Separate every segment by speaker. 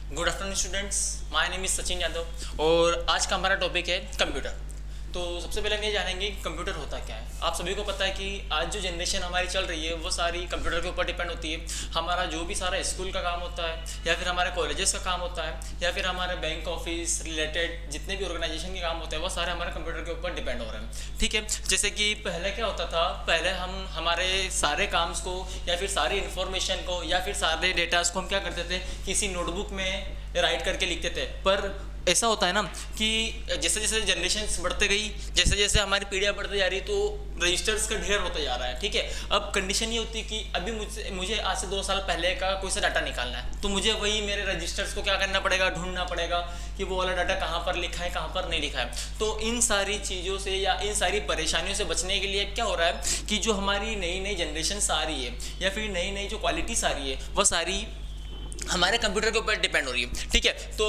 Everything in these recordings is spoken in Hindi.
Speaker 1: Good afternoon students, my name is Sachin Yadav और आज का हमारा टॉपिक है कंप्यूटर। तो सबसे पहले हम ये जानेंगे कि कंप्यूटर होता क्या है। आप सभी को पता है कि आज जो जनरेशन हमारी चल रही है वो सारी कंप्यूटर के ऊपर डिपेंड होती है। हमारा जो भी सारा स्कूल का काम होता है या फिर हमारे कॉलेजेस का काम होता है या फिर हमारे बैंक ऑफिस रिलेटेड जितने भी ऑर्गेनाइजेशन के काम होते हैं वो सारे हमारे कंप्यूटर के ऊपर डिपेंड हो रहे हैं। ठीक है, जैसे कि पहले क्या होता था, पहले हम हमारे सारे काम्स को या फिर सारी इन्फॉर्मेशन को या फिर सारे डेटास को हम क्या करते थे, किसी नोटबुक में राइट करके लिखते थे। पर ऐसा होता है ना कि जैसे जैसे जनरेशन बढ़ते गई, जैसे जैसे हमारी पीढ़ियाँ बढ़ती जा रही तो रजिस्टर्स का ढेर होता जा रहा है। ठीक है, अब कंडीशन ये होती है कि अभी मुझे आज से 2 साल पहले का कोई सा डाटा निकालना है तो मुझे वही मेरे रजिस्टर्स को क्या करना पड़ेगा, ढूंढना पड़ेगा कि वो वाला डाटा कहाँ पर लिखा है कहाँ पर नहीं लिखा है। तो इन सारी चीज़ों से या इन सारी परेशानियों से बचने के लिए क्या हो रहा है कि जो हमारी नई नई जनरेशन आ रही है या फिर नई नई जो क्वालिटीज़ आ रही है वह सारी हमारे कंप्यूटर के ऊपर डिपेंड हो रही है। ठीक है, तो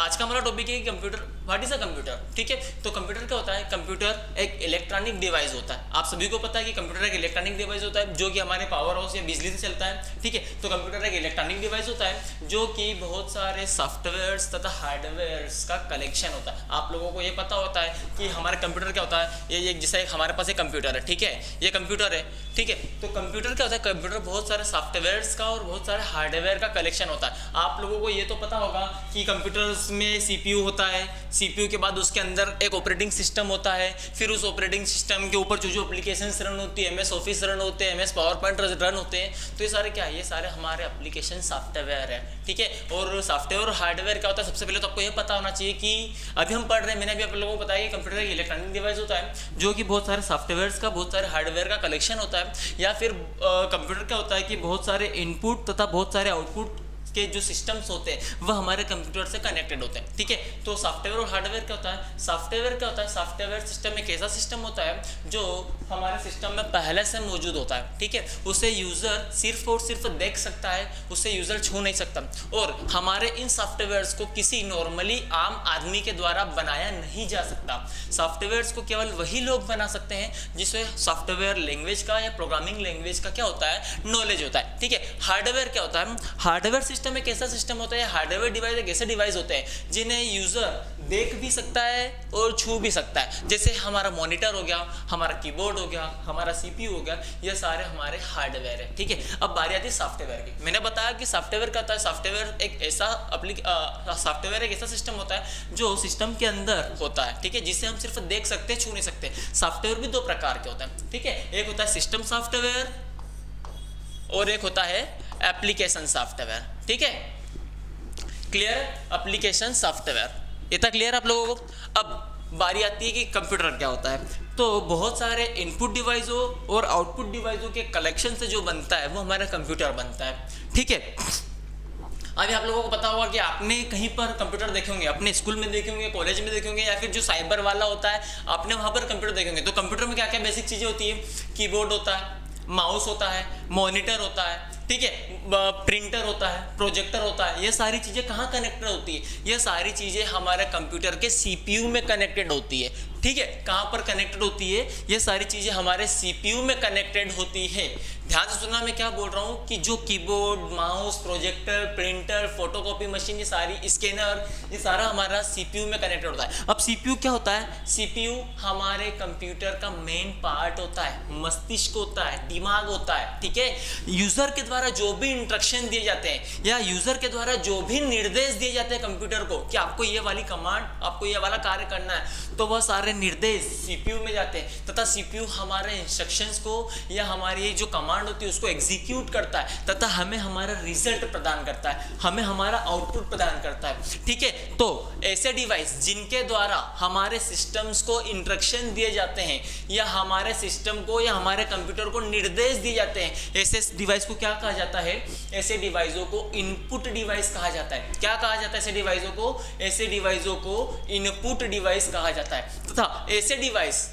Speaker 1: आज का हमारा टॉपिक है computer. What is a computer. ठीक है, तो कंप्यूटर क्या होता है, कंप्यूटर एक इलेक्ट्रॉनिक डिवाइस होता है। आप सभी को पता है कि कंप्यूटर एक इलेक्ट्रॉनिक डिवाइस होता है जो कि हमारे पावर हाउस या बिजली से चलता है। ठीक है, तो कंप्यूटर एक इलेक्ट्रॉनिक डिवाइस होता है जो कि बहुत सारे सॉफ्टवेयर्स तथा हार्डवेयर्स का कलेक्शन होता है। आप लोगों को ये पता होता है कि हमारे कंप्यूटर क्या होता है, ये जैसे हमारे पास एक कंप्यूटर है। ठीक है, ये कंप्यूटर है। ठीक है, तो कंप्यूटर क्या होता है, कंप्यूटर बहुत सारे सॉफ्टवेयर्स का और बहुत सारे हार्डवेयर का कलेक्शन होता है। आप लोगों को ये तो पता होगा कि कंप्यूटर्स में सीपीयू होता है, सीपीयू के बाद उसके अंदर एक ऑपरेटिंग सिस्टम होता है, फिर उस ऑपरेटिंग सिस्टम के ऊपर जो जो एप्लीकेशंस रन होती है, एमएस ऑफिस रन होते हैं, एमएस पावर पॉइंट रन होते हैं। तो ये सारे क्या है, ये सारे हमारे एप्लीकेशन सॉफ्टवेयर है। ठीक है, और सॉफ्टवेयर और हार्डवेयर क्या होता है, सबसे पहले तो आपको ये पता होना चाहिए कि अभी हम पढ़ रहे हैं, मैंने अभी आप लोगों को बताया कि कंप्यूटर एक इलेक्ट्रॉनिक डिवाइस होता है जो कि बहुत सारे सॉफ्टवेयर्स का, बहुत सारे हार्डवेयर का कलेक्शन होता है। या फिर कंप्यूटर क्या होता है कि बहुत सारे इनपुट तथा बहुत सारे आउटपुट के जो सिस्टम्स होते हैं वह हमारे कंप्यूटर से कनेक्टेड होते हैं। ठीक है, तो सॉफ्टवेयर और हार्डवेयर क्या होता है, सॉफ्टवेयर क्या होता है, सॉफ्टवेयर सिस्टम एक ऐसा सिस्टम होता है जो हमारे सिस्टम में पहले से मौजूद होता है। ठीक है, उसे यूज़र सिर्फ और सिर्फ देख सकता है, उसे यूज़र छू नहीं सकता। और हमारे इन सॉफ्टवेयर्स को किसी नॉर्मली आम आदमी के द्वारा बनाया नहीं जा सकता। सॉफ्टवेयर्स को केवल वही लोग बना सकते हैं जिसे सॉफ्टवेयर लैंग्वेज का या प्रोग्रामिंग लैंग्वेज का क्या होता है, नॉलेज होता है। ठीक है, हार्डवेयर क्या होता है, हार्डवेयर सिस्टम एक ऐसा सिस्टम होता है, हार्डवेयर डिवाइस एक ऐसे डिवाइस होते हैं जिन्हें यूजर देख भी सकता है और छू भी सकता है। जैसे हमारा मॉनिटर हो गया, हमारा कीबोर्ड हो गया, हमारा सीपीयू हो गया, ये सारे हमारे हार्डवेयर है। ठीक है, अब बारी आती है सॉफ्टवेयर की। मैंने बताया कि सॉफ्टवेयर क्या होता है, सॉफ्टवेयर एक ऐसा सिस्टम होता है जो सिस्टम के अंदर होता है। ठीक है, जिसे हम सिर्फ देख सकते हैं, छू नहीं सकते। सॉफ्टवेयर भी 2 प्रकार के होते हैं। ठीक है, एक होता है सिस्टम सॉफ्टवेयर और एक होता है एप्लीकेशन सॉफ्टवेयर। ठीक है, क्लियर, एप्लीकेशन सॉफ्टवेयर इतना क्लियर आप लोगों को। अब बारी आती है कि कंप्यूटर क्या होता है। तो बहुत सारे इनपुट डिवाइसों और आउटपुट डिवाइसों के कलेक्शन से जो बनता है वो हमारा कंप्यूटर बनता है। ठीक है, अभी आप लोगों को पता होगा कि आपने कहीं पर कंप्यूटर देखे होंगे, अपने स्कूल में देखे होंगे, कॉलेज में देखे होंगे, या फिर जो साइबर वाला होता है आपने वहाँ पर कंप्यूटर देखे होंगे। तो कंप्यूटर में क्या क्या बेसिक चीज़ें होती है, कीबोर्ड होता है, माउस होता है, मॉनिटर होता है, ठीक है, प्रिंटर होता है, प्रोजेक्टर होता है। ये सारी चीज़ें कहाँ कनेक्टेड होती है, ये सारी चीज़ें हमारे कंप्यूटर के सीपीयू में कनेक्टेड होती है। ठीक है, कहाँ पर कनेक्टेड होती है, ये सारी चीज़ें हमारे सीपीयू में कनेक्टेड होती है। ध्यान से सुनना, मैं क्या बोल रहा हूँ कि जो keyboard, mouse, projector, printer, photocopy machine, ये सारी स्कैनर, ये सारा हमारा सीपीयू में कनेक्टेड होता है। अब सीपीयू क्या होता है, सीपीयू हमारे कंप्यूटर का मेन पार्ट होता है, मस्तिष्क होता है, दिमाग होता है। ठीक है, यूजर के द्वारा जो भी इंस्ट्रक्शन दिए जाते हैं या यूजर के द्वारा जो भी निर्देश दिए जाते हैं कंप्यूटर को कि आपको ये वाली कमांड, आपको ये वाला कार्य करना है, तो वह सारे निर्देश सीपीयू में जाते हैं तथा सीपीयू हमारे इंस्ट्रक्शंस को या हमारी जो कमांड होती है उसको एग्जीक्यूट करता है तथा हमें हमारा रिजल्ट प्रदान करता है, हमें हमारा आउटपुट प्रदान करता है। ठीक है, तो ऐसे डिवाइस जिनके द्वारा हमारे सिस्टम्स को इंस्ट्रक्शन दिए जाते हैं या हमारे सिस्टम को या हमारे कंप्यूटर को निर्देश दिए जाते हैं, ऐसे डिवाइस को क्या कहा जाता है, ऐसे डिवाइसों को इनपुट डिवाइस कहा जाता है। क्या कहा जाता है ऐसे डिवाइसों को, ऐसे डिवाइसों को इनपुट डिवाइस कहा जाता है। तथा ऐसे डिवाइस,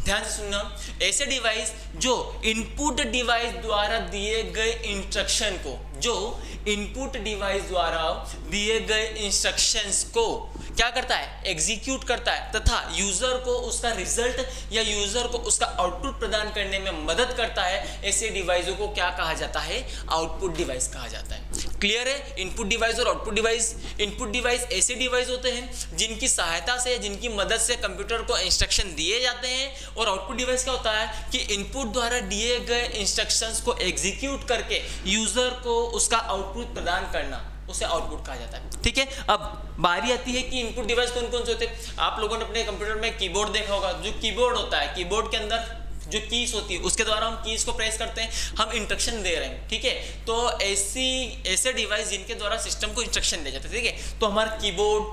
Speaker 1: ध्यान से सुनना, ऐसे डिवाइस जो इनपुट डिवाइस द्वारा दिए गए इंस्ट्रक्शन को, जो इनपुट डिवाइस द्वारा दिए गए इंस्ट्रक्शंस को क्या करता है, एग्जीक्यूट करता है तथा यूजर को उसका रिजल्ट या यूजर को उसका आउटपुट प्रदान करने में मदद करता है, ऐसे डिवाइसों को क्या कहा जाता है, आउटपुट डिवाइस कहा जाता है। क्लियर है? इनपुट डिवाइस और आउटपुट डिवाइस। इनपुट डिवाइस ऐसे डिवाइस होते हैं जिनकी सहायता से, जिनकी मदद से कंप्यूटर को इंस्ट्रक्शन दिए जाते हैं, और आउटपुट डिवाइस क्या होता है कि इनपुट द्वारा दिए गए इंस्ट्रक्शंस को एग्जीक्यूट करके यूजर को उसका आउटपुट प्रदान करना, उसे आउटपुट कहा जाता है। ठीक है, अब बारी आती है कि इनपुट डिवाइस कौन कौन से होते हैं। आप लोगों ने अपने कंप्यूटर में कीबोर्ड देखा होगा। जो कीबोर्ड होता है, कीबोर्ड के अंदर जो कीज होती है उसके द्वारा हम कीज को प्रेस करते हैं, हम इंस्ट्रक्शन दे रहे हैं। ठीक है, तो ऐसे डिवाइस जिनके द्वारा सिस्टम को इंस्ट्रक्शन दिया जाता है। ठीक है, तो हमारा कीबोर्ड,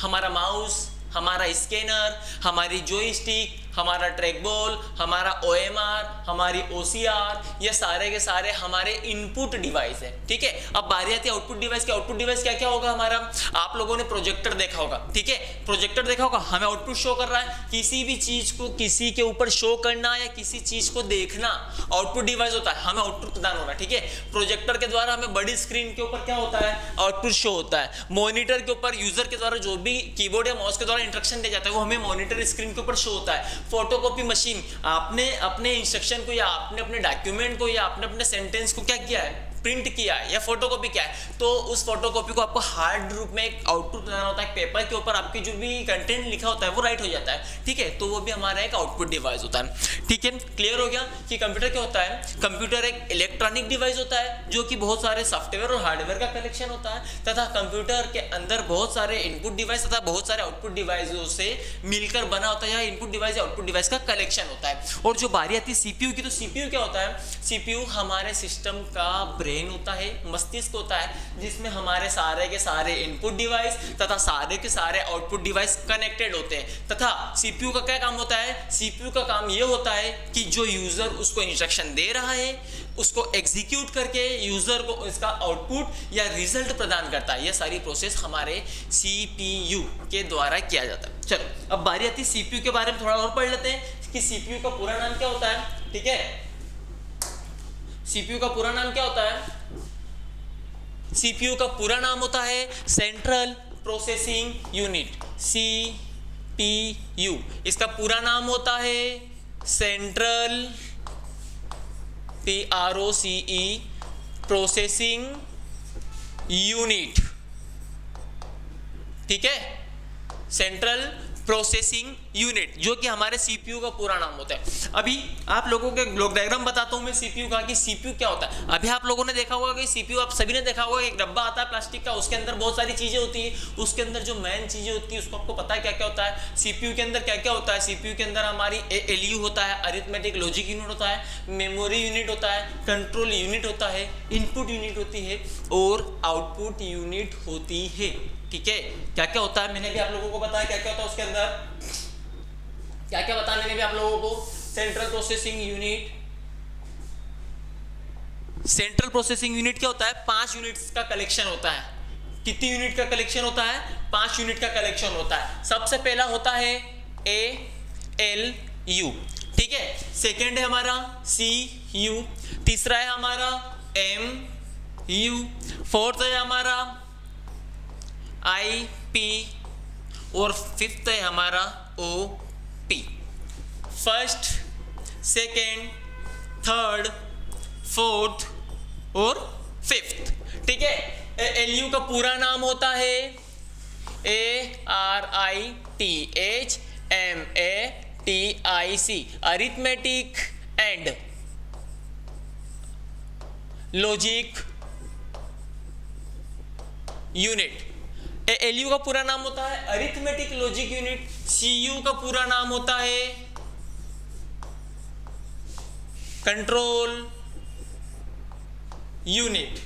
Speaker 1: हमारा माउस, हमारा स्कैनर, हमारी जॉयस्टिक, हमारा ट्रैक बॉल, हमारा OMR, हमारी OCR, ये सारे के सारे हमारे इनपुट डिवाइस है। ठीक है, अब बारी आती है आउटपुट डिवाइस की। आउटपुट डिवाइस क्या क्या होगा हमारा। आप लोगों ने प्रोजेक्टर देखा होगा। ठीक है, प्रोजेक्टर देखा होगा, हमें आउटपुट शो कर रहा है। किसी भी चीज को किसी के ऊपर शो करना या किसी चीज को देखना आउटपुट डिवाइस होता है, हमें आउटपुट प्रदान हो रहा है। ठीक है, प्रोजेक्टर के द्वारा हमें बड़ी स्क्रीन के ऊपर क्या होता है, आउटपुट शो होता है। मॉनिटर के ऊपर यूजर के द्वारा जो भी कीबोर्ड या माउस के द्वारा इंस्ट्रक्शन दिया जाता है वो हमें मॉनिटर स्क्रीन के ऊपर शो होता है। फोटोकॉपी मशीन, आपने अपने इंस्ट्रक्शन को या आपने अपने डॉक्यूमेंट को या आपने अपने सेंटेंस को क्या किया है, प्रिंट किया है या फोटोकॉपी किया है, तो उस फोटोकॉपी को आपको हार्ड रूप में एक आउटपुट देना होता है। पेपर के ऊपर आपकी जो भी कंटेंट लिखा होता है वो राइट हो जाता है। ठीक है, तो वो भी हमारा एक आउटपुट डिवाइस होता है। ठीक है, क्लियर हो गया कि कंप्यूटर क्या होता है। कंप्यूटर एक इलेक्ट्रॉनिक डिवाइस होता है जो कि बहुत सारे सॉफ्टवेयर और हार्डवेयर का कलेक्शन होता है, तथा कंप्यूटर के अंदर बहुत सारे इनपुट डिवाइस तथा बहुत सारे आउटपुट डिवाइसों से मिलकर बना होता है। इनपुट डिवाइस या आउटपुट डिवाइस का कलेक्शन होता है। और जो बारी आती है सीपीयू की, तो सीपीयू क्या होता है, सीपीयू हमारे सिस्टम का ब्रेन होता है, मस्तिष्क होता है, जिसमें हमारे सारे के सारे इनपुट डिवाइस तथा सारे के सारे आउटपुट डिवाइस कनेक्टेड होते हैं। तथा सीपीयू का क्या काम होता है, सीपीयू का काम यह होता है कि जो यूजर उसको इंस्ट्रक्शन दे रहा है उसको एग्जीक्यूट करके यूजर को इसका आउटपुट या रिजल्ट प्रदान करता है। यह सारी प्रोसेस हमारे सीपीयू के द्वारा किया जाता है। चलो, अब बारी आती है सीपीयू के बारे में थोड़ा और पढ़ लेते हैं कि सीपीयू का पूरा नाम क्या होता है। ठीक है, सीपीयू का पूरा नाम क्या होता है। सीपीयू का पूरा नाम होता है सेंट्रल प्रोसेसिंग यूनिट, सीपीयू। इसका पूरा नाम होता है सेंट्रल PROCE प्रोसेसिंग यूनिट। ठीक है, सेंट्रल प्रोसेसिंग यूनिट, जो कि हमारे सीपीयू का पूरा नाम होता है। अभी आप लोगों के ब्लॉक डायग्राम बताता हूं मैं सीपीयू का कि सीपीयू क्या होता है। अभी आप लोगों ने देखा होगा कि सीपीयू, आप सभी ने देखा होगा, एक डब्बा आता है प्लास्टिक का, उसके अंदर बहुत सारी चीजें होती है। उसके अंदर जो मेन चीजें होती है उसको आपको पता है क्या क्या होता है। सीपीयू के अंदर क्या क्या होता है। सीपीयू के अंदर हमारी ALU होता है, अरिथमेटिक लॉजिक यूनिट होता है, मेमोरी यूनिट होता है, कंट्रोल यूनिट होता है, इनपुट यूनिट होती है और आउटपुट यूनिट होती है। ठीक है, क्या क्या होता है मैंने भी आप लोगों को बताया क्या क्या होता है उसके अंदर, क्या क्या बताया मैंने भी आप लोगों को। Central processing unit, central processing unit क्या होता है, 5 यूनिट्स का कलेक्शन होता है। कितनी यूनिट का कलेक्शन होता है, 5 यूनिट का कलेक्शन होता है। सबसे पहला होता है ALU। ठीक है, सेकेंड है हमारा CU, तीसरा है हमारा MU, फोर्थ है हमारा IP और फिफ्थ है हमारा OP। First, second, third, fourth और फिफ्थ। ठीक है, ALU का पूरा नाम होता है ARITHMATIC, arithmetic and logic unit. ALU का पूरा नाम होता है अरिथमेटिक लॉजिक यूनिट। CU का पूरा नाम होता है कंट्रोल यूनिट।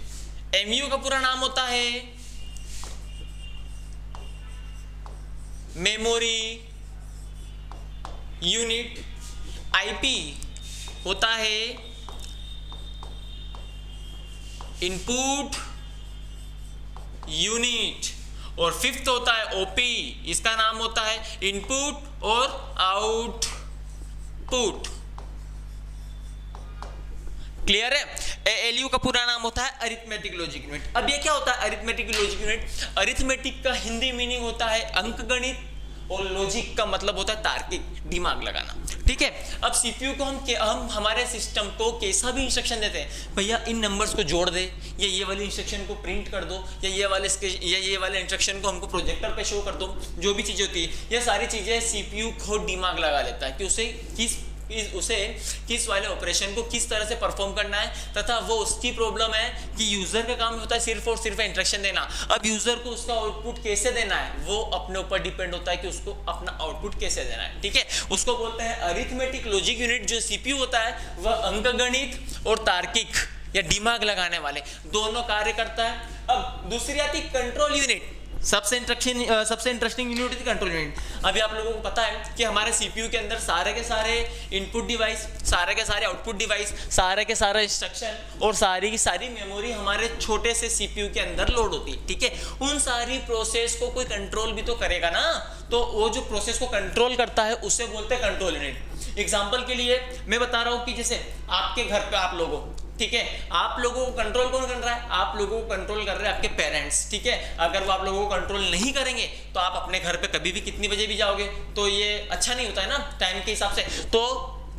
Speaker 1: MU का पूरा नाम होता है मेमोरी यूनिट। IP होता है इनपुट यूनिट और फिफ्थ होता है OP, इसका नाम होता है इनपुट और आउटपुट। क्लियर है। एएलयू का पूरा नाम होता है अरिथमेटिक लॉजिक यूनिट। अब ये क्या होता है अरिथमेटिक लॉजिक यूनिट? अरिथमेटिक का हिंदी मीनिंग होता है अंकगणित, और लॉजिक का मतलब होता है तार्किक, दिमाग लगाना, ठीक है। अब सीपीयू को हम हमारे सिस्टम को कैसा भी इंस्ट्रक्शन देते हैं, भैया इन नंबर्स को जोड़ दे, या ये वाले इंस्ट्रक्शन को प्रिंट कर दो, या ये वाले इंस्ट्रक्शन को हमको प्रोजेक्टर पे शो कर दो, जो भी चीजें होती है, ये सारी चीजें सीपीयू खुद दिमाग लगा लेता है कि उसे किस वाले ऑपरेशन को किस तरह से परफॉर्म करना है, तथा वो उसकी प्रॉब्लम है कि यूजर का काम होता है सिर्फ और सिर्फ इंस्ट्रक्शन देना। अब यूजर को उसका आउटपुट कैसे देना है वो अपने ऊपर डिपेंड होता है कि उसको अपना आउटपुट कैसे देना है, ठीक है। उसको बोलते हैं अरिथमेटिक लॉजिक यूनिट। जो सीपीयू होता है वह अंकगणित और तार्किक या दिमाग लगाने वाले दोनों कार्य करता है। अब दूसरी आती कंट्रोल यूनिट। सबसे इंटरेस्टिंग यूनिट होती है कंट्रोल यूनिट। अभी आप लोगों को पता है कि हमारे सीपीयू के अंदर सारे के सारे इनपुट डिवाइस, सारे के सारे आउटपुट डिवाइस, सारे के सारे इंस्ट्रक्शन और सारी की सारी मेमोरी हमारे छोटे से सीपीयू के अंदर लोड होती है, ठीक है। उन सारी प्रोसेस को कोई कंट्रोल भी तो करेगा ना, तो वो जो प्रोसेस को कंट्रोल करता है उसे बोलते हैं कंट्रोल यूनिट। एग्जाम्पल के लिए मैं बता रहा हूँ कि जैसे आपके घर पे आप लोगों, ठीक है, आप लोगों को कंट्रोल कौन कर रहा है? आप लोगों को कंट्रोल कर रहे हैं आपके पेरेंट्स, ठीक है। अगर वो आप लोगों को कंट्रोल नहीं करेंगे तो आप अपने घर पे कभी भी कितनी बजे भी जाओगे, तो ये अच्छा नहीं होता है ना टाइम के हिसाब से। तो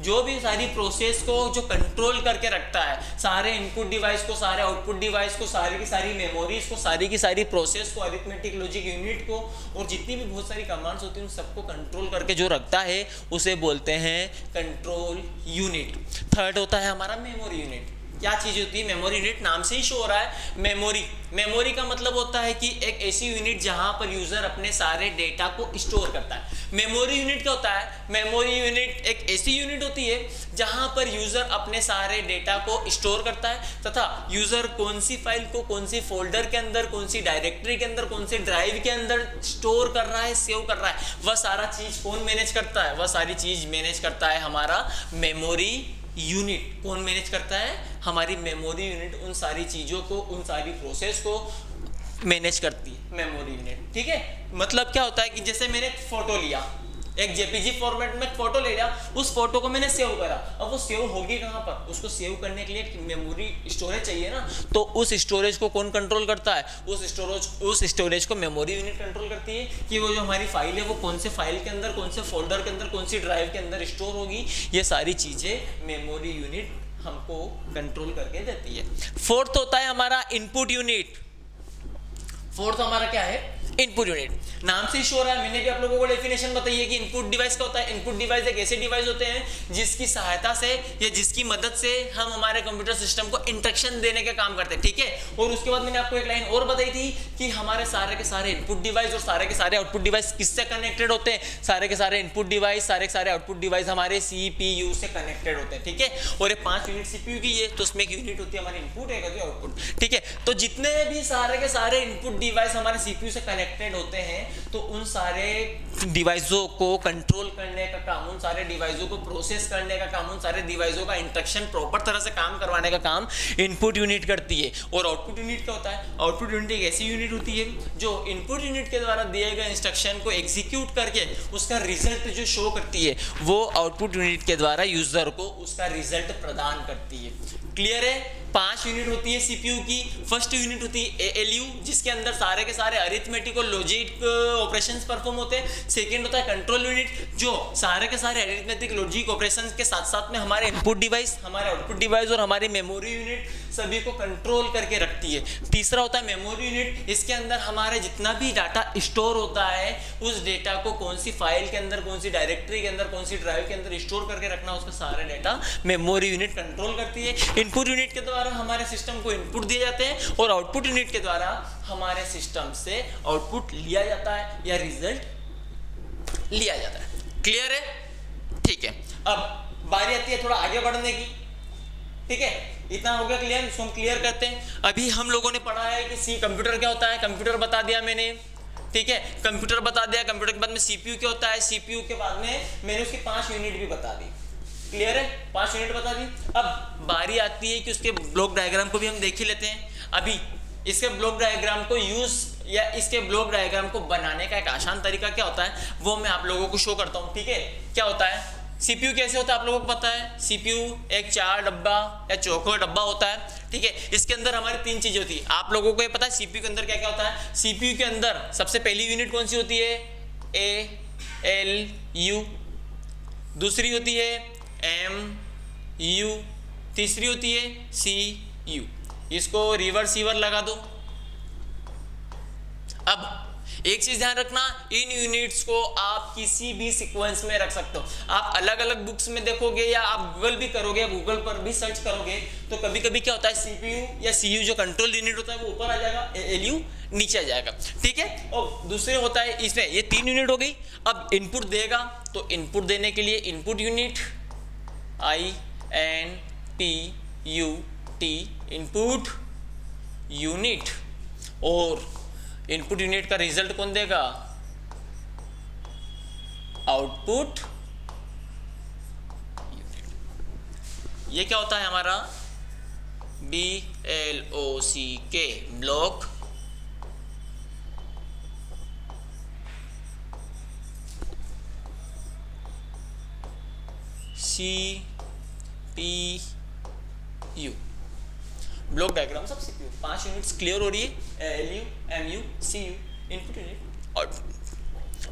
Speaker 1: जो भी सारी प्रोसेस को जो कंट्रोल करके रखता है, सारे इनपुट डिवाइस को, सारे आउटपुट डिवाइस को, सारी की सारी मेमोरीज को, सारी की सारी प्रोसेस को, अरिथमेटिक लॉजिक यूनिट को, और जितनी भी बहुत सारी कमांड्स होती हैं उन सबको कंट्रोल करके जो रखता है उसे बोलते हैं कंट्रोल यूनिट। थर्ड होता है हमारा मेमोरी यूनिट। क्या चीज होती है मेमोरी यूनिट? नाम से ही शो हो रहा है मेमोरी का मतलब होता है कि एक ऐसी यूनिट जहां पर यूजर अपने सारे डेटा को स्टोर करता है। मेमोरी यूनिट क्या होता है? मेमोरी यूनिट एक ऐसी यूनिट होती है जहां पर यूजर अपने सारे डेटा को स्टोर करता है, तथा यूजर कौन सी फाइल को कौन सी फोल्डर के अंदर, कौन सी डायरेक्टरी के अंदर, कौन सी ड्राइव के अंदर स्टोर कर रहा है, सेव कर रहा है, वह सारा चीज कौन मैनेज करता है? वह सारी चीज मैनेज करता है हमारा मेमोरी यूनिट। कौन मैनेज करता है? हमारी मेमोरी यूनिट उन सारी चीजों को, उन सारी प्रोसेस को मैनेज करती है मेमोरी यूनिट, ठीक है। मतलब क्या होता है कि जैसे मैंने एक फोटो लिया, एक जेपीजी फॉर्मेट में फोटो ले लिया, उस फोटो को मैंने सेव करा, अब वो सेव होगी कहाँ पर? उसको सेव करने के लिए मेमोरी स्टोरेज चाहिए ना, तो उस स्टोरेज को कौन कंट्रोल करता है? उस स्टोरेज को मेमोरी यूनिट कंट्रोल करती है कि वो जो हमारी फाइल है वो कौन से फाइल के अंदर, कौन से फोल्डर के अंदर, कौन सी ड्राइव के अंदर स्टोर होगी। ये सारी चीजें मेमोरी यूनिट हमको कंट्रोल करके देती है। फोर्थ होता है हमारा इनपुट यूनिट। फोर्थ हमारा क्या है? Input unit. नाम से ही शो रहा है, मैंने भी आप लोगों को डेफिनेशन बताई है कि इनपुट डिवाइस क्या होता है। इनपुट डिवाइस एक ऐसे डिवाइस होते हैं जिसकी सहायता से या जिसकी मदद से हम हमारे कंप्यूटर सिस्टम को इंस्ट्रक्शन देने का काम करते हैं, ठीक है। और उसके बाद मैंने आपको एक लाइन और बताई थी कि हमारे सारे के सारे इनपुट डिवाइस और सारे के सारे आउटपुट डिवाइस किससे कनेक्टेड होते हैं? सारे के सारे इनपुट डिवाइस, सारे के सारे आउटपुट डिवाइस हमारे सीपीयू से कनेक्टेड होते हैं, ठीक है। और ये 5 यूनिट सीपीयू की है, तो उसमें एक यूनिट होती है हमारी इनपुट, एक होती है आउटपुट, ठीक है। तो जितने भी सारे के सारे इनपुट डिवाइस हमारे सीपीयू से कनेक्टेड होते हैं, तो उन सारे डिवाइसों को कंट्रोल करने का काम, उन सारे डिवाइसों को प्रोसेस करने का काम, उन सारे डिवाइसों का इंस्ट्रक्शन प्रॉपर तरह से काम करवाने का काम इनपुट यूनिट करती है। और आउटपुट यूनिट क्या होता है? आउटपुट यूनिट एक ऐसी यूनिट होती है जो इनपुट यूनिट के द्वारा दिए गए इंस्ट्रक्शन को एग्जीक्यूट करके उसका रिजल्ट जो शो करती है, वो आउटपुट यूनिट के द्वारा यूजर को उसका रिजल्ट प्रदान करती है। क्लियर है? 5 यूनिट होती है सीपीयू की। फर्स्ट यूनिट होती है एएलयू, जिसके अंदर सारे के सारे अरिथमेटिक और लॉजिक ऑपरेशंस परफॉर्म होते हैं। सेकंड होता है कंट्रोल यूनिट, जो सारे के सारे अरिथमेटिक लॉजिक ऑपरेशंस के साथ साथ में हमारे इनपुट डिवाइस, हमारे आउटपुट डिवाइस और हमारी मेमोरी यूनिट सभी को कंट्रोल करके रखती है। तीसरा होता है मेमोरी यूनिट, इसके अंदर हमारे जितना भी डाटा स्टोर होता है, उस डेटा को कौन सी फाइल के अंदर, कौन सी डायरेक्टरी के अंदर, कौन सी ड्राइव के अंदर स्टोर करके रखना, उसका सारा डेटा मेमोरी यूनिट कंट्रोल करती है। इनपुट यूनिट के द्वारा हमारे सिस्टम को इनपुट दिए जाते हैं और आउटपुट यूनिट के द्वारा हमारे सिस्टम से आउटपुट लिया जाता है या रिजल्ट लिया जाता है। क्लियर है? ठीक है। अब बारी आती है थोड़ा आगे बढ़ने की, ठीक है। इतना हो गया क्लियर, इसको हम क्लियर करते हैं। अभी हम लोगों ने पढ़ा है कि कंप्यूटर क्या होता है, कंप्यूटर बता दिया मैंने, ठीक है। कंप्यूटर बता दिया, कंप्यूटर के बाद में सीपीयू क्या होता है, सीपीयू के बाद में मैंने उसकी 5 यूनिट भी बता दी। क्लियर है? 5 यूनिट बता दी। अब बारी आती है कि उसके ब्लॉक डायग्राम को भी हम देख ही लेते हैं। अभी इसके ब्लॉक डायग्राम को यूज या इसके ब्लॉक डायग्राम को बनाने का एक आसान तरीका क्या होता है वो मैं आप लोगों को शो करता हूं, ठीक है। क्या होता है? सीपीयू कैसे होता है आप लोगों को पता है, सीपीयू एक 4 डब्बा या चौकोर डब्बा होता है, ठीक है। इसके अंदर हमारी 3 चीजें होती है, आप लोगों को ये पता है सीपीयू के अंदर क्या क्या होता है। सीपीयू के अंदर सबसे पहली यूनिट कौन सी होती है, ए एल यू, दूसरी होती है एम यू, तीसरी होती है सी यू। इसको रिवर्स सीवर लगा दो। अब एक चीज ध्यान रखना, इन यूनिट्स को आप किसी भी सीक्वेंस में रख सकते हो। आप अलग अलग बुक्स में देखोगे या आप गूगल भी करोगे, गूगल पर भी सर्च करोगे, तो कभी कभी क्या होता है सीपीयू या सीयू जो कंट्रोल यूनिट होता है वो ऊपर आ जाएगा, एलयू नीचे आ जाएगा, ठीक है। और दूसरे होता है इसमें, ये 3 यूनिट हो गई। अब इनपुट देगा तो इनपुट देने के लिए input unit I N P U T, input unit, और इनपुट यूनिट का रिजल्ट कौन देगा, आउटपुट यूनिट। ये क्या होता है हमारा BLOCK, block CPU, block diagram सब सीपीयू। 5 यूनिट्स क्लियर हो रही है, ALU MU CU, input unit output,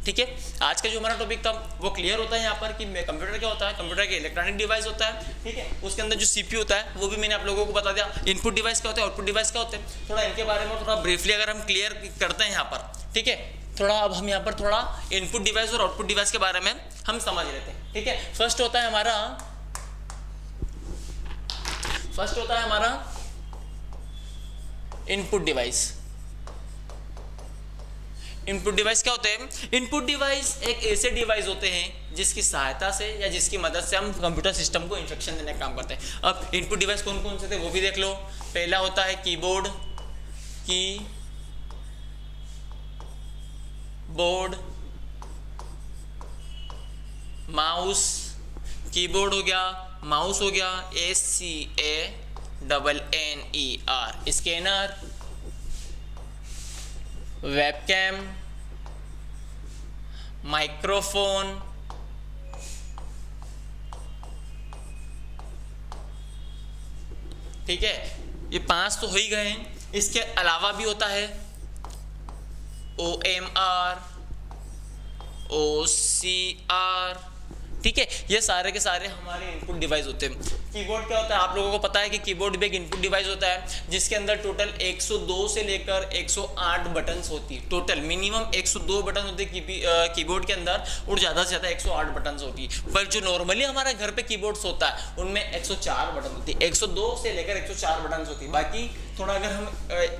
Speaker 1: ठीक है। आज का जो हमारा टॉपिक था वो क्लियर होता है यहाँ पर कि कंप्यूटर क्या होता है, कंप्यूटर एक इलेक्ट्रॉनिक डिवाइस होता है, ठीक है। उसके अंदर जो सीपीयू होता है वो भी मैंने आप लोगों को बता दिया। इनपुट डिवाइस क्या होता है, आउटपुट डिवाइस क्या होते हैं, थोड़ा इनके बारे में थोड़ा ब्रीफली अगर हम क्लियर करते हैं यहाँ पर, ठीक है। थोड़ा अब हम यहाँ पर थोड़ा इनपुट डिवाइस और आउटपुट डिवाइस के बारे में हम समझ लेते हैं, ठीक है। फर्स्ट होता है हमारा इनपुट डिवाइस। इनपुट डिवाइस क्या होते हैं, इनपुट डिवाइस एक ऐसे डिवाइस होते हैं जिसकी सहायता से या जिसकी मदद से हम कंप्यूटर सिस्टम को इंस्ट्रक्शन देने का काम करते हैं। अब इनपुट डिवाइस कौन कौन से थे वो भी देख लो। पहला होता है कीबोर्ड, माउस, कीबोर्ड हो गया, माउस हो गया, SCANNER, स्कैनर, वेबकैम, माइक्रोफोन, ठीक है। ये 5 तो हो ही गए हैं। इसके अलावा भी होता है OMR, OCR, ठीक है। ये सारे के सारे हमारे इनपुट डिवाइस होते हैं। कीबोर्ड क्या होता है आप लोगों को पता है कि कीबोर्ड भी एक इनपुट डिवाइस होता है जिसके अंदर टोटल 102 से लेकर 108 बटन्स होती है। टोटल मिनिमम 102 बटन होते हैं कीबोर्ड के अंदर, और ज़्यादा से ज़्यादा 108 बटन्स होती है। पर जो नॉर्मली हमारे घर पे कीबोर्ड्स होता है उनमें 104 बटन होती है, 102 से लेकर 104 बटन्स होती है। बाकी थोड़ा अगर हम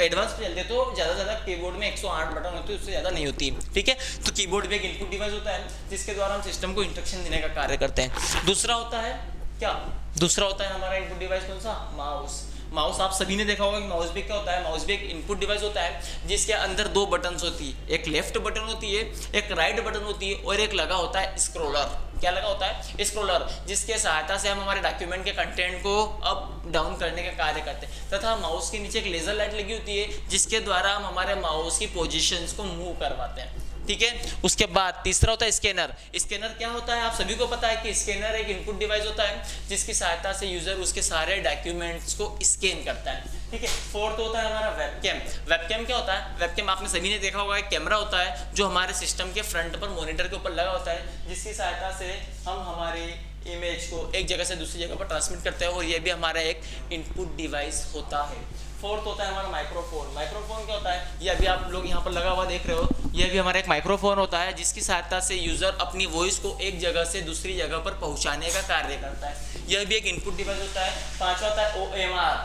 Speaker 1: एडवांस पे चलते तो ज़्यादा से ज़्यादा कीबोर्ड में 108 बटन होती है, उससे ज़्यादा नहीं होती, ठीक है। तो कीबोर्ड भी एक इनपुट डिवाइस होता है जिसके द्वारा हम सिस्टम को इंस्ट्रक्शन देने का कार्य करते हैं। दूसरा होता है क्या, दूसरा होता है हमारा इनपुट डिवाइस कौन सा, माउस। माउस आप सभी ने देखा होगा कि माउस भी क्या होता है, माउस भी एक इनपुट डिवाइस होता है जिसके अंदर 2 बटन्स होती है, एक लेफ्ट बटन होती है, एक राइट बटन होती है, और एक लगा होता है स्क्रॉलर। क्या लगा होता है, स्क्रॉलर, जिसके सहायता से हम हमारे डॉक्यूमेंट के कंटेंट को अप डाउन करने का कार्य करते हैं। तथा माउस के नीचे एक लेजर लाइट लगी होती है जिसके द्वारा हम हमारे माउस की पोजीशंस को मूव करवाते हैं, ठीक है। उसके बाद तीसरा होता है स्कैनर। स्कैनर क्या होता है आप सभी को पता है कि स्कैनर एक इनपुट डिवाइस होता है जिसकी सहायता से यूजर उसके सारे डॉक्यूमेंट्स को स्कैन करता है, ठीक है। फोर्थ होता है हमारा वेबकैम। वेबकैम क्या होता है, वेबकैम आपने सभी ने देखा होगा, एक कैमरा होता है जो हमारे सिस्टम के फ्रंट पर मॉनिटर के ऊपर लगा होता है जिसकी सहायता से हम हमारी इमेज को एक जगह से दूसरी जगह पर ट्रांसमिट करते हैं, और ये भी हमारा एक इनपुट डिवाइस होता है। फोर्थ होता है हमारा माइक्रोफोन। माइक्रोफोन क्या होता है, ये अभी आप लोग यहाँ पर लगा हुआ देख रहे हो, ये भी हमारा एक माइक्रोफोन होता है जिसकी सहायता से यूजर अपनी वॉइस को एक जगह से दूसरी जगह पर पहुँचाने का कार्य करता है। यह भी एक इनपुट डिवाइस होता है। पांचवा होता है OMR।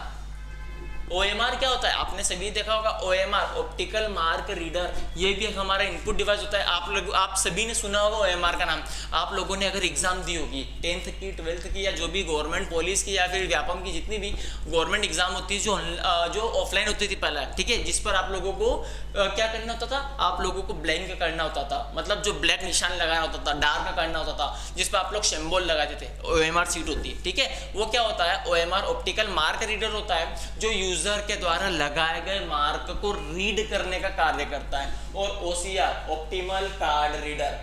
Speaker 1: OMR क्या होता है आपने सभी देखा होगा, OMR ऑप्टिकल मार्क रीडर, ये भी हमारा इनपुट डिवाइस होता है। आप सभी ने सुना होगा OMR का नाम। आप लोगों ने अगर एग्जाम दी होगी 10th की 12th की या जो भी गवर्नमेंट पुलिस की या फिर व्यापम की जितनी भी गवर्नमेंट एग्जाम होती है जो ऑफलाइन होती थी पहले, ठीक है, जिस पर आप लोगों को क्या करना होता था, आप लोगों को ब्लैंक करना होता था, मतलब जो ब्लैक निशान लगाना होता था, डार्क करना होता था, जिस पर आप लोग सिंबल लगाते थे, OMR सीट होती है, ठीक है। वो क्या होता है, OMR ऑप्टिकल मार्क रीडर होता है जो यूजर के द्वारा लगाए गए मार्क को रीड करने का कार्य करता है। और OCR optimal card reader,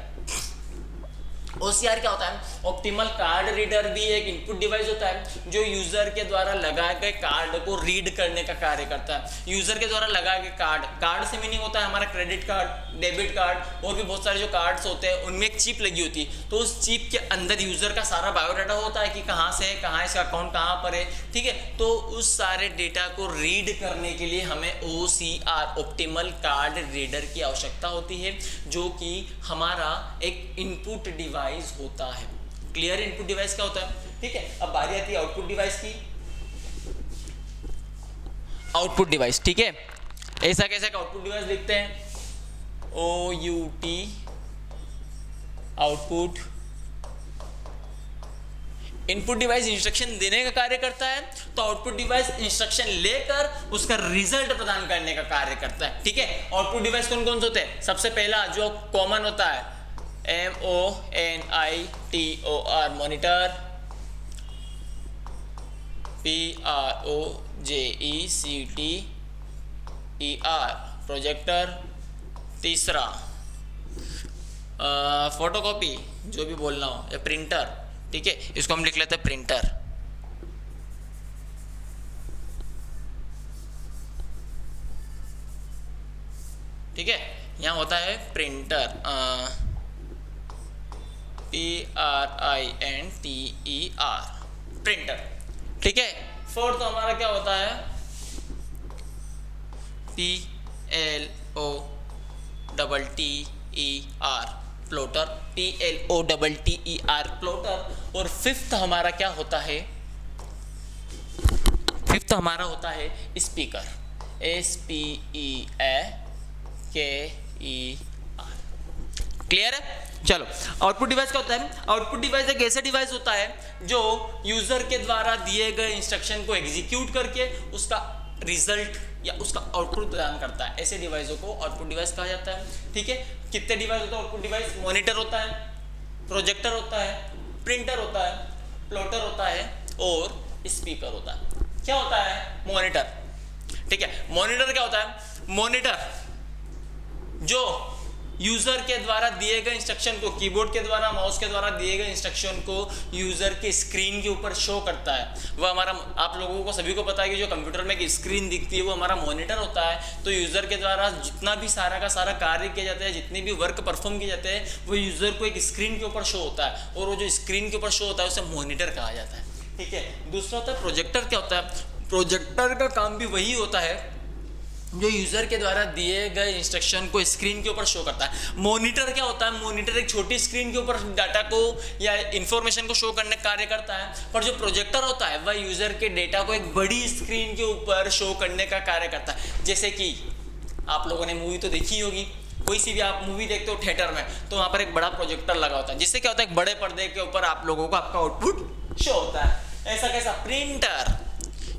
Speaker 1: OCR क्या होता है? ऑप्टिमल कार्ड रीडर भी एक इनपुट डिवाइस होता है जो यूजर के द्वारा लगाए गए कार्ड को रीड करने का कार्य करता है। यूजर के द्वारा लगाए गए कार्ड से मीनिंग होता है हमारा क्रेडिट कार्ड, डेबिट कार्ड और भी बहुत सारे जो कार्ड्स होते हैं उनमें एक चिप लगी होती है। तो उस चिप के अंदर यूजर का सारा बायोडाटा होता है कि कहाँ से है, कहाँ इसका अकाउंट कहाँ पर है, ठीक है। तो उस सारे डेटा को रीड करने के लिए हमें OCR ऑप्टिमल कार्ड रीडर की आवश्यकता होती है, जो कि हमारा एक इनपुट डिवाइस होता है। क्लियर? इनपुट डिवाइस क्या होता है, ठीक है। अब बारी आती है आउटपुट डिवाइस की। आउटपुट डिवाइस, ठीक है, ऐसा कैसे आउटपुट डिवाइस लिखते हैं? OUT output. Input device instruction देने का कार्य करता है, तो आउटपुट डिवाइस इंस्ट्रक्शन लेकर उसका रिजल्ट प्रदान करने का कार्य करता है, ठीक है। आउटपुट डिवाइस कौन कौन से होते हैं? सबसे पहला जो कॉमन होता है MONITOR मॉनिटर, PROJECTER प्रोजेक्टर। तीसरा फोटोकॉपी, जो भी बोलना हो, या प्रिंटर, ठीक है, इसको हम लिख लेते हैं प्रिंटर। ठीक है, यहाँ होता है प्रिंटर, PRINTER प्रिंटर, ठीक है। फोर्थ हमारा क्या होता है? PLOTTER plotter, PLOTTER plotter. और फिफ्थ हमारा क्या होता है? फिफ्थ हमारा होता है स्पीकर, SPEAKER। क्लियर है? चलो, आउटपुट डिवाइस क्या होता है? आउटपुट डिवाइस एक ऐसा डिवाइस होता है जो यूजर के द्वारा दिए गए इंस्ट्रक्शन को एग्जीक्यूट करके उसका रिजल्ट या उसका आउटपुट प्रदान करता है। ऐसे डिवाइसों को आउटपुट डिवाइस कहा जाता है, ठीक है। कितने डिवाइस होता है आउटपुट डिवाइस? मॉनिटर होता है, प्रोजेक्टर होता है, प्रिंटर होता है, प्लॉटर होता है और स्पीकर होता है। क्या होता है? मॉनिटर, ठीक है। मॉनिटर क्या होता है? मॉनिटर जो यूजर के द्वारा दिए गए इंस्ट्रक्शन को, कीबोर्ड के द्वारा, माउस के द्वारा दिए गए इंस्ट्रक्शन को यूजर के स्क्रीन के ऊपर शो करता है, वह हमारा, आप लोगों को सभी को पता है कि जो कंप्यूटर में एक स्क्रीन दिखती है वो हमारा मॉनिटर होता है। तो यूजर के द्वारा जितना भी सारा का सारा कार्य किया जाता है, जितने भी वर्क परफॉर्म किए जाते हैं, वो यूजर को एक स्क्रीन के ऊपर शो होता है, और वो जो स्क्रीन के ऊपर शो होता है उसे मॉनिटर कहा जाता है, ठीक है। दूसरा होता है प्रोजेक्टर। क्या होता है? प्रोजेक्टर का काम भी वही होता है जो यूजर के द्वारा दिए गए इंस्ट्रक्शन को स्क्रीन के ऊपर शो करता है। मॉनिटर क्या होता है? मॉनिटर एक छोटी स्क्रीन के ऊपर डाटा को या इंफॉर्मेशन को शो करने का कार्य करता है, पर जो प्रोजेक्टर होता है वह यूजर के डेटा को एक बड़ी स्क्रीन के ऊपर शो करने का कार्य करता है। जैसे कि आप लोगों ने मूवी तो देखी होगी, कोई सी भी आप मूवी देखते हो थिएटर में, तो वहाँ पर एक बड़ा प्रोजेक्टर लगा होता है, जिससे क्या होता है, एक बड़े पर्दे के ऊपर आप लोगों को आपका आउटपुट शो होता है। ऐसा कैसा? प्रिंटर,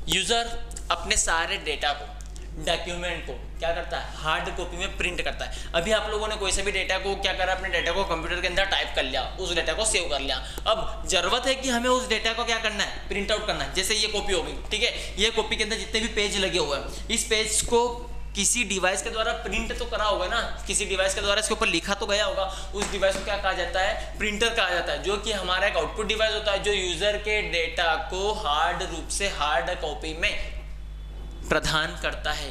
Speaker 1: यूजर अपने सारे डेटा को, डॉक्यूमेंट को क्या करता है? हार्ड कॉपी में प्रिंट करता है। अभी आप लोगों ने कोई से भी डेटा को क्या करा, अपने डेटा को कंप्यूटर के अंदर टाइप कर लिया, उस डेटा को सेव कर लिया। अब जरूरत है कि हमें उस डेटा को क्या करना है? प्रिंट आउट करना है। जैसे ये कॉपी हो गई, ठीक है, ये कॉपी के अंदर जितने भी पेज लगे हुए हैं, इस पेज को किसी डिवाइस के द्वारा प्रिंट तो करा होगा ना, किसी डिवाइस के द्वारा इसके ऊपर लिखा तो गया होगा, उस डिवाइस को क्या कहा जाता है? प्रिंटर कहा जाता है, जो कि हमारा एक आउटपुट डिवाइस होता है, जो यूजर के डेटा को हार्ड रूप से हार्ड कॉपी में प्रदान करता है।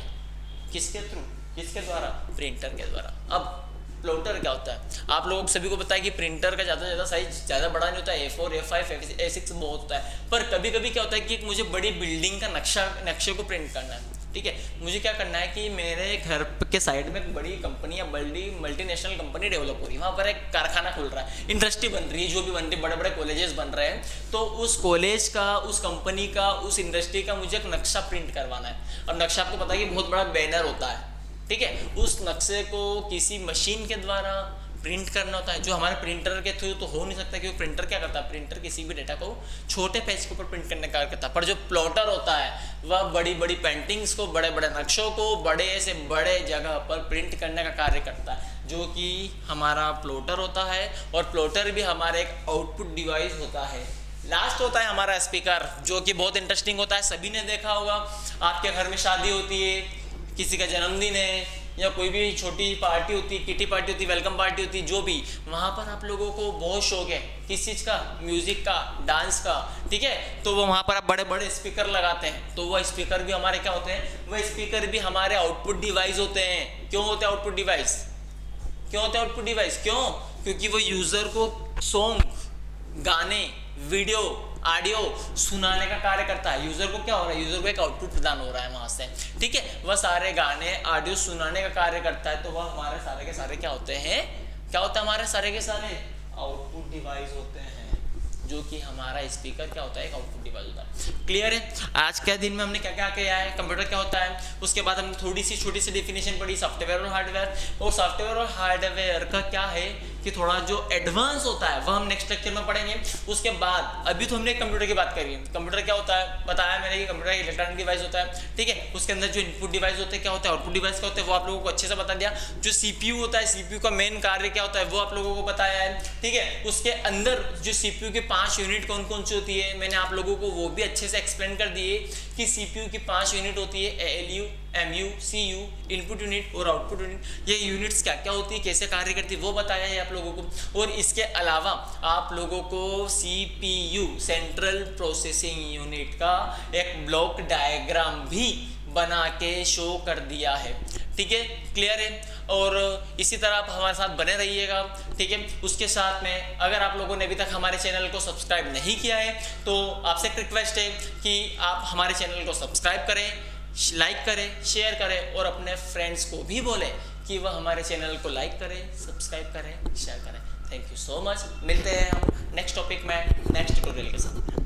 Speaker 1: किसके थ्रू? किसके द्वारा? प्रिंटर के द्वारा। अब प्लॉटर क्या होता है? आप लोगों सभी को पता है कि प्रिंटर का ज़्यादा से ज़्यादा साइज ज़्यादा बड़ा नहीं होता है, A4, A5, A6 बहुत होता है। पर कभी कभी क्या होता है कि मुझे बड़ी बिल्डिंग का नक्शे को प्रिंट करना है, ठीक है। मुझे क्या करना है कि मेरे घर के साइड में एक बड़ी कंपनी या बड़ी मल्टीनेशनल कंपनी डेवलप हो रही है, वहाँ पर एक कारखाना खुल रहा है, इंडस्ट्री बन रही है, जो भी बन रही है, बड़े बड़े कॉलेजेस बन रहे हैं। तो उस कॉलेज का, उस कंपनी का, उस इंडस्ट्री का मुझे एक नक्शा प्रिंट करवाना है। अब नक्शा आपको पता है कि बहुत बड़ा बैनर होता है, ठीक है। उस नक्शे को किसी मशीन के द्वारा प्रिंट करना होता है, जो हमारे प्रिंटर के थ्रू तो हो नहीं सकता, क्योंकि प्रिंटर क्या करता है? प्रिंटर किसी भी डेटा को छोटे पेज के ऊपर प्रिंट करने का कार्य करता है। पर जो प्लॉटर होता है वह बड़ी बड़ी पेंटिंग्स को, बड़े बड़े नक्शों को बड़े से बड़े जगह पर प्रिंट करने का कार्य करता है, जो कि हमारा प्लॉटर होता है। और प्लॉटर भी हमारा एक आउटपुट डिवाइस होता है। लास्ट होता है हमारा स्पीकर, जो कि बहुत इंटरेस्टिंग होता है। सभी ने देखा होगा, आपके घर में शादी होती है, किसी का जन्मदिन है या कोई भी छोटी पार्टी होती है, किटी पार्टी होती है, वेलकम पार्टी होती है, जो भी, वहाँ पर आप लोगों को बहुत शौक है किस चीज़ का, म्यूजिक का, डांस का, ठीक है, तो वो वहाँ पर आप बड़े बड़े स्पीकर लगाते हैं, तो वह स्पीकर भी हमारे क्या होते हैं, वह स्पीकर भी हमारे आउटपुट डिवाइस होते हैं। क्यों होते हैं आउटपुट डिवाइस, क्यों होते हैं आउटपुट डिवाइस, क्यों, क्योंकि वो यूजर को सॉन्ग, गाने, वीडियो, ऑडियो सुनाने का कार्य करता है। यूजर को क्या हो रहा है, यूजर को एक आउटपुट प्रदान हो रहा है वहां से, ठीक है, वह सारे गाने, ऑडियो सुनाने का कार्य करता है, तो वह हमारे सारे के सारे क्या होते हैं, क्या होता है, हमारे सारे के सारे आउटपुट डिवाइस होते हैं, जो कि हमारा स्पीकर क्या होता है, एक आउटपुट डिवाइस होता है। क्लियर है। आज के दिन में हमने क्या क्या किया है, कंप्यूटर क्या होता है, उसके बाद हमने थोड़ी सी छोटी सी डेफिनेशन पढ़ी सॉफ्टवेयर और हार्डवेयर, और सॉफ्टवेयर और हार्डवेयर का क्या है कि थोड़ा जो एडवांस होता है वह हम नेक्स्ट लेक्चर में पढ़ेंगे। उसके बाद अभी तो हमने कंप्यूटर की बात करी है, कंप्यूटर क्या होता है बताया मैंने कि कंप्यूटर एक इलेक्ट्रॉनिक डिवाइस होता है, ठीक है, उसके अंदर जो इनपुट डिवाइस होते हैं क्या होता है, आउटपुट डिवाइस क्या होता है, वो आप लोगों को अच्छे से बता दिया। जो सीपीयू होता है, सीपीयू का मेन कार्य क्या होता है वो आप लोगों को बताया है, ठीक है। उसके अंदर जो सीपीयू के 5 यूनिट कौन कौन सी होती है, मैंने आप लोगों को वो भी अच्छे से एक्सप्लेन कर दिए कि सीपीयू की 5 यूनिट होती है, ALU, MU, CU, input unit और आउटपुट यूनिट। ये यूनिट्स क्या क्या होती है, कैसे कार्य करती है, वो बताया है आप लोगों को। और इसके अलावा आप लोगों को सीपीयू, सेंट्रल प्रोसेसिंग यूनिट का एक ब्लॉक डायग्राम भी बना के शो कर दिया है, ठीक है, क्लियर है। और इसी तरह आप हमारे साथ बने रहिएगा, ठीक है। उसके साथ में अगर आप लोगों ने अभी तक हमारे चैनल को सब्सक्राइब नहीं किया है तो आपसे एक रिक्वेस्ट है कि आप हमारे चैनल को सब्सक्राइब करें, लाइक करें, शेयर करें और अपने फ्रेंड्स को भी बोलें कि वह हमारे चैनल को लाइक करें, सब्सक्राइब करें, शेयर करें। Thank you so much. मिलते हैं हम नेक्स्ट टॉपिक में नेक्स्ट ट्यूटोरियल के साथ।